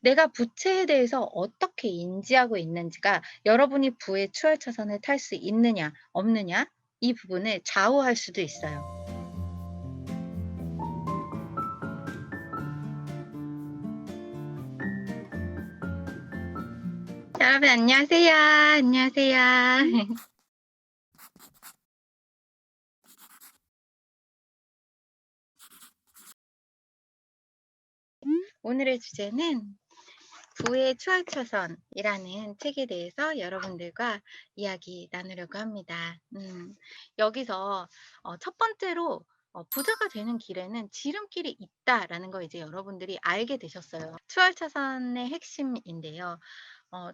내가 부채에 대해서 어떻게 인지하고 있는지가 여러분이 부의 추월 차선을 탈 수 있느냐 없느냐 이 부분을 좌우할 수도 있어요. 여러분 안녕하세요. 안녕하세요. 오늘의 주제는 부의 추월 차선이라는 책에 대해서 여러분들과 이야기 나누려고 합니다. 여기서 첫 번째로 부자가 되는 길에는 지름길이 있다라는 거 이제 여러분들이 알게 되셨어요. 추월 차선의 핵심인데요.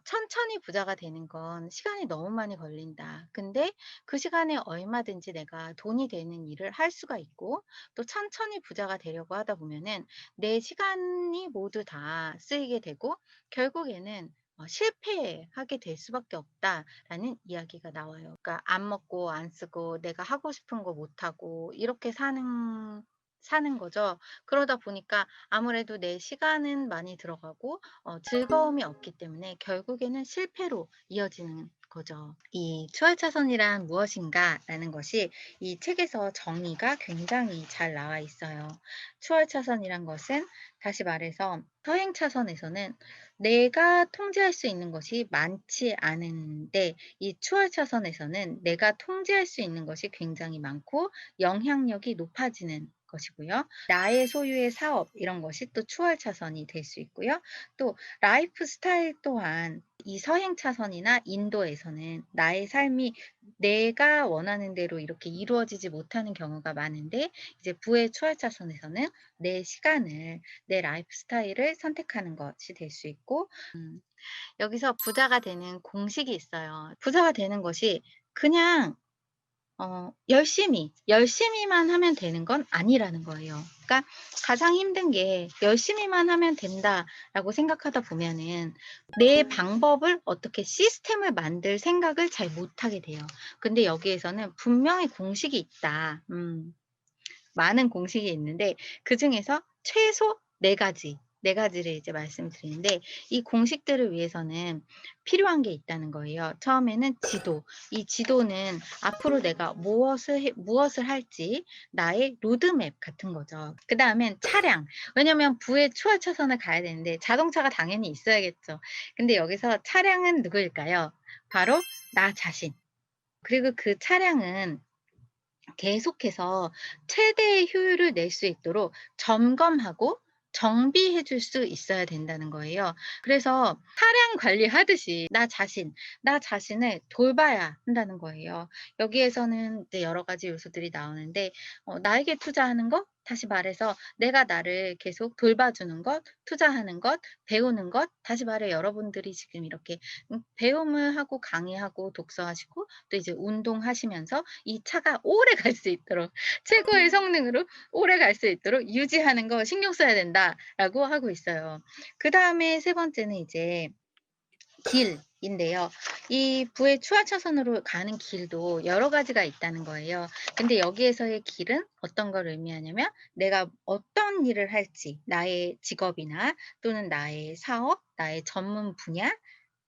천천히 부자가 되는 건 시간이 너무 많이 걸린다. 근데 그 시간에 얼마든지 내가 돈이 되는 일을 할 수가 있고 또 천천히 부자가 되려고 하다 보면은 내 시간이 모두 다 쓰이게 되고 결국에는 실패하게 될 수밖에 없다라는 이야기가 나와요. 그러니까 안 먹고 안 쓰고 내가 하고 싶은 거 못 하고 이렇게 사는 거죠. 그러다 보니까 아무래도 내 시간은 많이 들어가고 즐거움이 없기 때문에 결국에는 실패로 이어지는 거죠. 이 추월차선이란 무엇인가라는 것이 이 책에서 정의가 굉장히 잘 나와 있어요. 추월차선이란 것은 다시 말해서 서행차선에서는 내가 통제할 수 있는 것이 많지 않은데 이 추월차선에서는 내가 통제할 수 있는 것이 굉장히 많고 영향력이 높아지는 것이고요. 나의 소유의 사업 이런 것이 또 추월 차선이 될 수 있고요. 또 라이프 스타일 또한 이 서행 차선이나 인도에서는 나의 삶이 내가 원하는 대로 이렇게 이루어지지 못하는 경우가 많은데 이제 부의 추월 차선에서는 내 시간을 내 라이프 스타일을 선택하는 것이 될 수 있고 여기서 부자가 되는 공식이 있어요. 부자가 되는 것이 그냥 열심히만 하면 되는 건 아니라는 거예요. 그러니까 가장 힘든 게 '열심히만 하면 된다.'라고 생각하다 보면은 내 방법을 어떻게 시스템을 만들 생각을 잘 못하게 돼요. 근데 여기에서는 분명히 공식이 있다. 많은 공식이 있는데 그중에서 최소 4 가지, 4 가지를 이제 말씀드리는데 이 공식들을 위해서는 필요한 게 있다는 거예요. 처음에는 지도. 이 지도는 앞으로 내가 무엇을 할지 나의 로드맵 같은 거죠. 그다음엔 차량. 왜냐면 부의 추월 차선을 가야 되는데 자동차가 당연히 있어야겠죠. 근데 여기서 차량은 누구일까요? 바로 나 자신. 그리고 그 차량은 계속해서 최대의 효율을 낼 수 있도록 점검하고 정비해 줄 수 있어야 된다는 거예요. 그래서 차량 관리하듯이 나 자신을 돌봐야 한다는 거예요. 여기에서는 이제 여러 가지 요소들이 나오는데 나에게 투자하는 것, 다시 말해서 내가 나를 계속 돌봐주는 것, 투자하는 것, 배우는 것, 다시 말해 여러분들이 지금 이렇게 배움을 하고 강의하고 독서하시고 또 이제 운동하시면서 이 차가 오래 갈 수 있도록 최고의 성능으로 오래 갈 수 있도록 유지하는 거 신경 써야 된다라고 하고 있어요. 그다음에 세 번째는 이제 길인데요. 이 부의 추월 차선으로 가는 길도 여러 가지가 있다는 거예요. 근데 여기에서의 길은 어떤 걸 의미하냐면 내가 어떤 일을 할지, 나의 직업이나 또는 나의 사업, 나의 전문 분야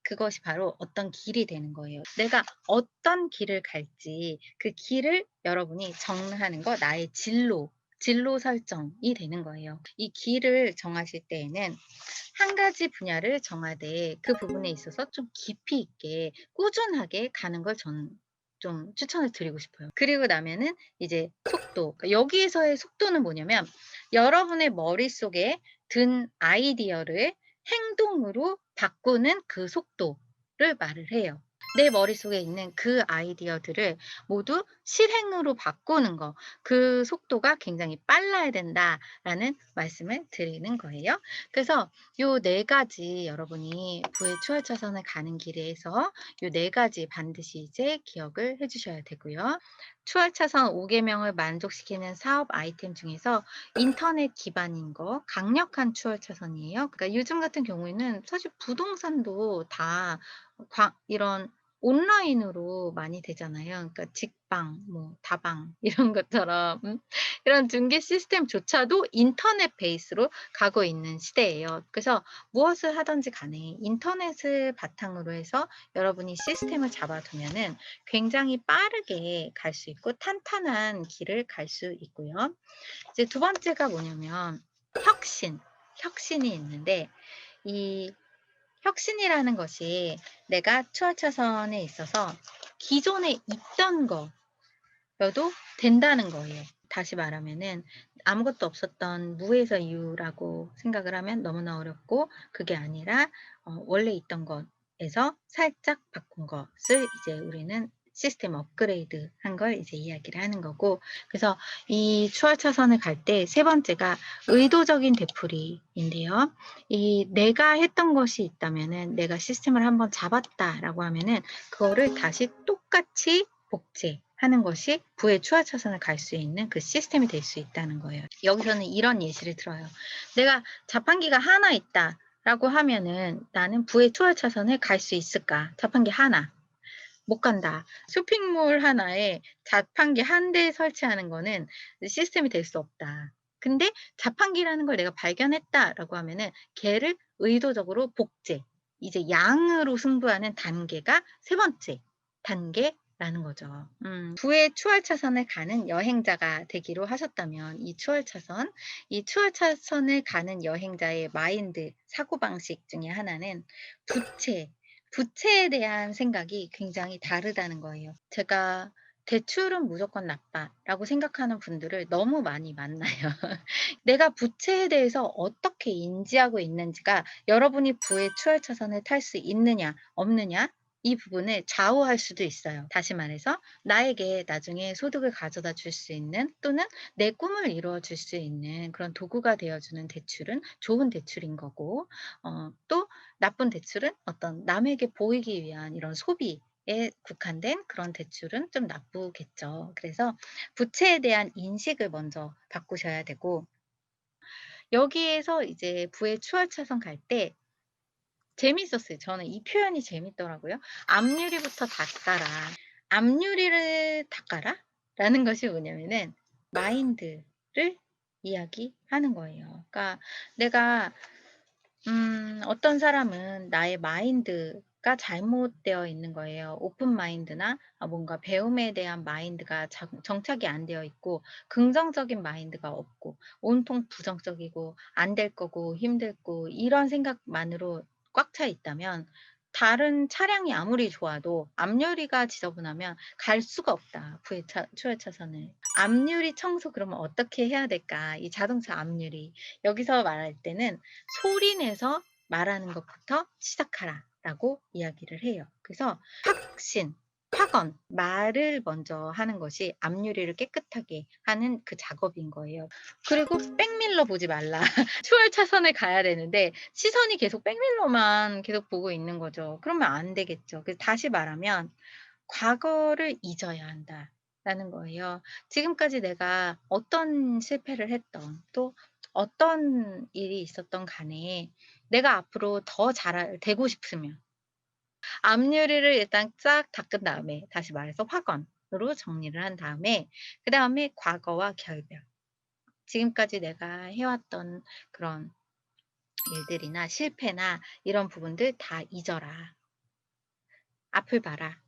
그것이 바로 어떤 길이 되는 거예요. 내가 어떤 길을 갈지 그 길을 여러분이 정하는 거 나의 진로 설정이 되는 거예요. 이 길을 정하실 때에는 한 가지 분야를 정하되 그 부분에 있어서 좀 깊이 있게 꾸준하게 가는 걸 저는 좀 추천을 드리고 싶어요. 그리고 나면은 이제 속도. 그러니까 여기에서의 속도는 뭐냐면 여러분의 머릿속에 든 아이디어를 행동으로 바꾸는 그 속도를 말을 해요. 내 머릿속에 있는 그 아이디어들을 모두 실행으로 바꾸는 거. 그 속도가 굉장히 빨라야 된다라는 말씀을 드리는 거예요. 그래서 요 4 가지 여러분이 부의 추월 차선을 가는 길에서 요 4 가지 반드시 이제 기억을 해 주셔야 되고요. 추월 차선 5 계명을 만족시키는 사업 아이템 중에서 인터넷 기반인 거 강력한 추월 차선이에요. 그러니까 요즘 같은 경우에는 사실 부동산도 다 이런 온라인으로 많이 되잖아요. 그러니까 직방, 뭐 다방 이런 것처럼 이런 중개 시스템조차도 인터넷 베이스로 가고 있는 시대예요. 그래서 무엇을 하든지 간에 인터넷을 바탕으로 해서 여러분이 시스템을 잡아두면은 굉장히 빠르게 갈 수 있고 탄탄한 길을 갈 수 있고요. 이제 두 번째가 뭐냐면 혁신, 혁신이 있는데 이 혁신이라는 것이 내가 추월차선에 있어서 기존에 있던 거여도 된다는 거예요. 다시 말하면은 아무것도 없었던 무에서 유라고 생각을 하면 너무나 어렵고 그게 아니라 원래 있던 것에서 살짝 바꾼 것을 이제 우리는 시스템 업그레이드한 걸 이제 이야기를 하는 거고 그래서 이 추월차선을 갈 때 세 번째가 의도적인 되풀이인데요. 이 내가 했던 것이 있다면은 내가 시스템을 한번 잡았다라고 하면은 그거를 다시 똑같이 복제하는 것이 부의 추월차선을 갈 수 있는 그 시스템이 될 수 있다는 거예요. 여기서는 이런 예시를 들어요. 내가 자판기가 하나 있다라고 하면은 나는 부의 추월차선을 갈 수 있을까? 자판기 하나. 못 간다. 쇼핑몰 하나에 자판기 한 대 설치하는 거는 시스템이 될 수 없다. 근데 자판기라는 걸 내가 발견했다라고 하면은 걔를 의도적으로 복제, 이제 양으로 승부하는 단계가 세 번째 단계라는 거죠. 부의 추월차선을 가는 여행자가 되기로 하셨다면 이 추월차선을 가는 여행자의 마인드, 사고방식 중에 하나는 부채, 부채에 대한 생각이 굉장히 다르다는 거예요. 제가 '대출은 무조건 나빠.'라고 생각하는 분들을 너무 많이 만나요. 내가 부채에 대해서 어떻게 인지하고 있는지가 여러분이 부의 추월차선을 탈 수 있느냐 없느냐 이 부분을 좌우할 수도 있어요. 다시 말해서 나에게 나중에 소득을 가져다 줄 수 있는 또는 내 꿈을 이루어 줄 수 있는 그런 도구가 되어 주는 대출은 좋은 대출인 거고 또 나쁜 대출은 어떤 남에게 보이기 위한 이런 소비에 국한된 그런 대출은 좀 나쁘겠죠. 그래서 부채에 대한 인식을 먼저 바꾸셔야 되고 여기에서 이제 부의 추월차선 갈 때 재밌었어요. 저는 이 표현이 재밌더라고요. "앞유리부터 닦아라." "앞유리를 닦아라?" 라는 것이 뭐냐면은 마인드를 이야기하는 거예요. 그러니까 내가 어떤 사람은 나의 마인드가 잘못되어 있는 거예요. 오픈 마인드나 뭔가 배움에 대한 마인드가 정착이 안 되어 있고 긍정적인 마인드가 없고 온통 부정적이고 안 될 거고 힘들고 이런 생각만으로 꽉 차 있다면 다른 차량이 아무리 좋아도 앞유리가 지저분하면 갈 수가 없다, 추월 차선을. 앞유리 청소 그러면 어떻게 해야 될까? 이 자동차 앞유리. 여기서 말할 때는 "소리 내서 말하는 것부터 시작하라."라고 이야기를 해요. 그래서 확신, 확언, 말을 먼저 하는 것이 앞유리를 깨끗하게 하는 그 작업인 거예요. 그리고 백밀러 보지 말라. 추월 차선을 가야 되는데 시선이 계속 백밀러만 계속 보고 있는 거죠. 그러면 안 되겠죠. 그래서 다시 말하면 과거를 잊어야 한다라는 거예요. 지금까지 내가 어떤 실패를 했던 또 어떤 일이 있었던 간에 내가 앞으로 더 되고 싶으면 앞유리를 일단 싹 닦은 다음에 다시 말해서 확언으로 정리를 한 다음에 그다음에 과거와 결별. 지금까지 내가 해왔던 그런 일들이나 실패나 이런 부분들 다 잊어라. 앞을 봐라.